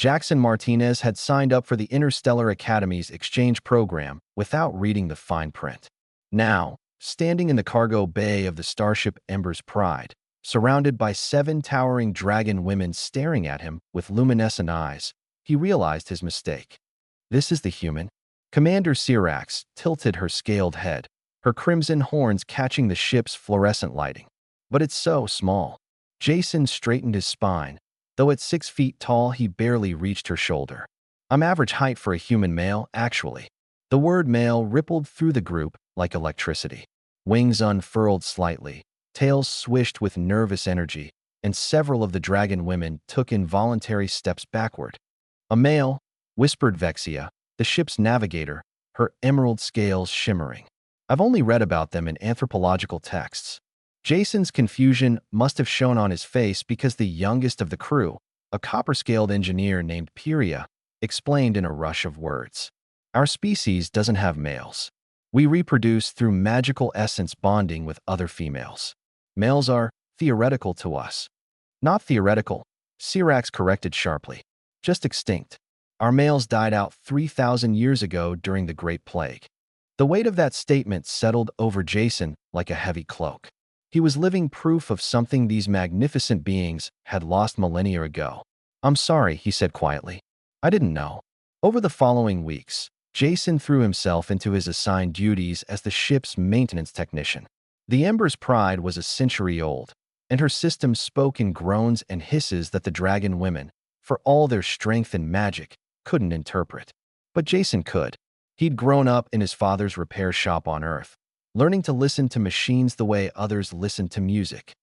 Jackson Martinez had signed up for the Interstellar Academy's exchange program without reading the fine print. Now, standing in the cargo bay of the starship Ember's Pride, surrounded by 7 towering dragon women staring at him with luminescent eyes, he realized his mistake. This is the human? Commander Syrax tilted her scaled head, her crimson horns catching the ship's fluorescent lighting. But it's so small. Jason straightened his spine. Though at 6 feet tall, he barely reached her shoulder. I'm average height for a human male, actually. The word male rippled through the group like electricity. Wings unfurled slightly, tails swished with nervous energy, and several of the dragon women took involuntary steps backward. A male, whispered Vexia, the ship's navigator, her emerald scales shimmering. I've only read about them in anthropological texts. Jason's confusion must have shown on his face because the youngest of the crew, a copper-scaled engineer named Pyria, explained in a rush of words. Our species doesn't have males. We reproduce through magical essence bonding with other females. Males are theoretical to us. Not theoretical, Syrax corrected sharply. Just extinct. Our males died out 3,000 years ago during the Great Plague. The weight of that statement settled over Jason like a heavy cloak. He was living proof of something these magnificent beings had lost millennia ago. I'm sorry, he said quietly. I didn't know. Over the following weeks, Jason threw himself into his assigned duties as the ship's maintenance technician. The Ember's Pride was a century old, and her systems spoke in groans and hisses that the dragon women, for all their strength and magic, couldn't interpret. But Jason could. He'd grown up in his father's repair shop on Earth, learning to listen to machines the way others listened to music.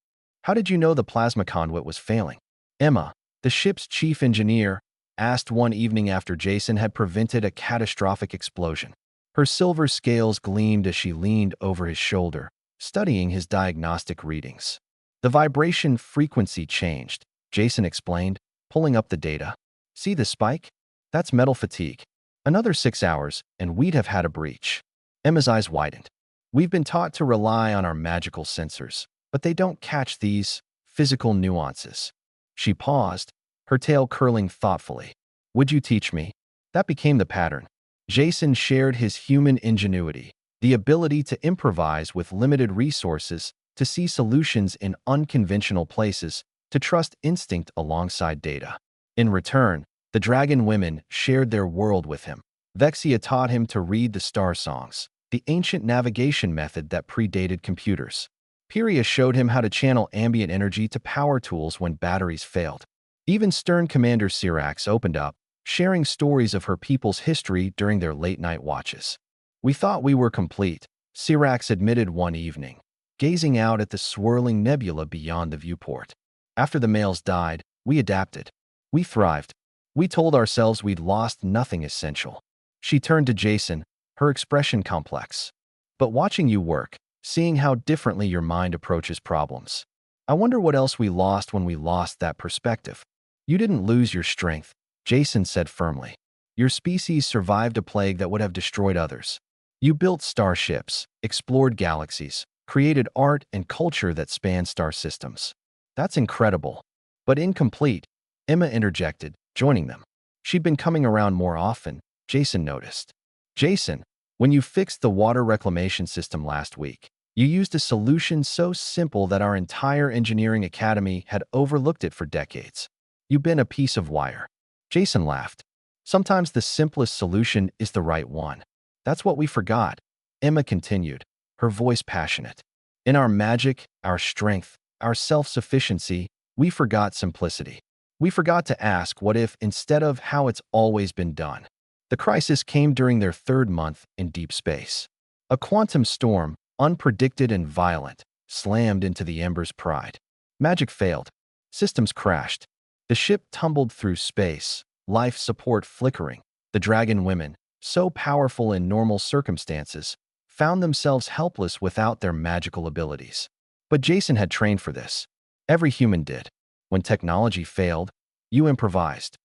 How did you know the plasma conduit was failing? Emma, the ship's chief engineer, asked one evening after Jason had prevented a catastrophic explosion. Her silver scales gleamed as she leaned over his shoulder, studying his diagnostic readings. The vibration frequency changed, Jason explained, pulling up the data. See the spike? That's metal fatigue. Another 6 hours, and we'd have had a breach. Emma's eyes widened. We've been taught to rely on our magical sensors, but they don't catch these physical nuances. She paused, her tail curling thoughtfully. Would you teach me? That became the pattern. Jason shared his human ingenuity, the ability to improvise with limited resources, to see solutions in unconventional places, to trust instinct alongside data. In return, the dragon women shared their world with him. Vexia taught him to read the star songs, the ancient navigation method that predated computers. Pyria showed him how to channel ambient energy to power tools when batteries failed. Even stern Commander Syrax opened up, sharing stories of her people's history during their late-night watches. We thought we were complete, Syrax admitted one evening, gazing out at the swirling nebula beyond the viewport. After the males died, we adapted. We thrived. We told ourselves we'd lost nothing essential. She turned to Jason, her expression complex. But watching you work, seeing how differently your mind approaches problems, I wonder what else we lost when we lost that perspective. You didn't lose your strength, Jason said firmly. Your species survived a plague that would have destroyed others. You built starships, explored galaxies, created art and culture that spanned star systems. That's incredible. But incomplete, Emma interjected, joining them. She'd been coming around more often, Jason noticed. Jason, when you fixed the water reclamation system last week, you used a solution so simple that our entire engineering academy had overlooked it for decades. You've been a piece of wire. Jason laughed. Sometimes the simplest solution is the right one. That's what we forgot, Emma continued, her voice passionate. In our magic, our strength, our self-sufficiency, we forgot simplicity. We forgot to ask what if instead of how it's always been done. The crisis came during their 3rd month in deep space. A quantum storm, unpredicted and violent, slammed into the Ember's Pride. Magic failed. Systems crashed. The ship tumbled through space, life support flickering. The dragon women, so powerful in normal circumstances, found themselves helpless without their magical abilities. But Jason had trained for this. Every human did. When technology failed, you improvised.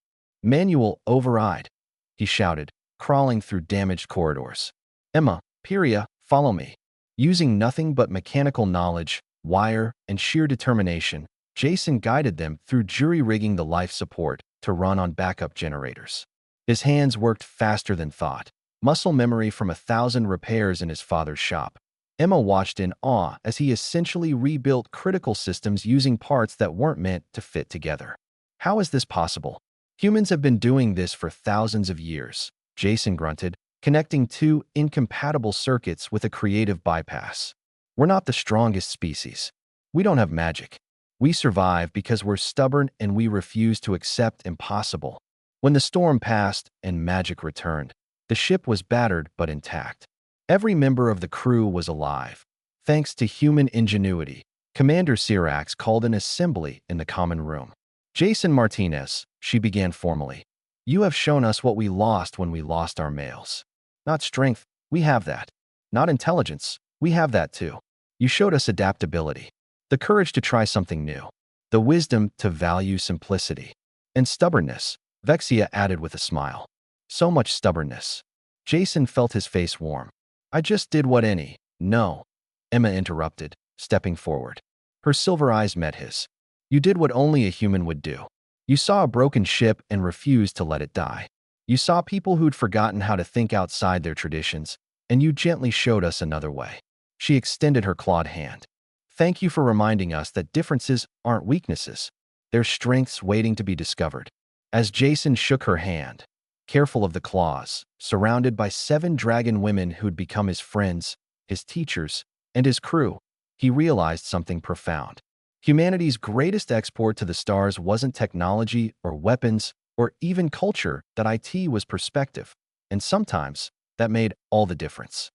Manual override, he shouted, crawling through damaged corridors. Emma, Pyria, follow me. Using nothing but mechanical knowledge, wire, and sheer determination, Jason guided them through jury-rigging the life support to run on backup generators. His hands worked faster than thought, muscle memory from 1,000 repairs in his father's shop. Emma watched in awe as he essentially rebuilt critical systems using parts that weren't meant to fit together. How is this possible? Humans have been doing this for thousands of years, Jason grunted, connecting two incompatible circuits with a creative bypass. We're not the strongest species. We don't have magic. We survive because we're stubborn and we refuse to accept impossible. When the storm passed and magic returned, the ship was battered but intact. Every member of the crew was alive. Thanks to human ingenuity, Commander Sirax called an assembly in the common room. Jason Martinez, she began formally. You have shown us what we lost when we lost our males. Not strength, we have that. Not intelligence, we have that too. You showed us adaptability, the courage to try something new, the wisdom to value simplicity, and stubbornness, Vexia added with a smile. So much stubbornness. Jason felt his face warm. I just did what any— No, Emma interrupted, stepping forward. Her silver eyes met his. You did what only a human would do. You saw a broken ship and refused to let it die. You saw people who'd forgotten how to think outside their traditions, and you gently showed us another way. She extended her clawed hand. Thank you for reminding us that differences aren't weaknesses. They're strengths waiting to be discovered. As Jason shook her hand, careful of the claws, surrounded by 7 dragon women who'd become his friends, his teachers, and his crew, he realized something profound. Humanity's greatest export to the stars wasn't technology or weapons or even culture, that it was perspective, and sometimes that made all the difference.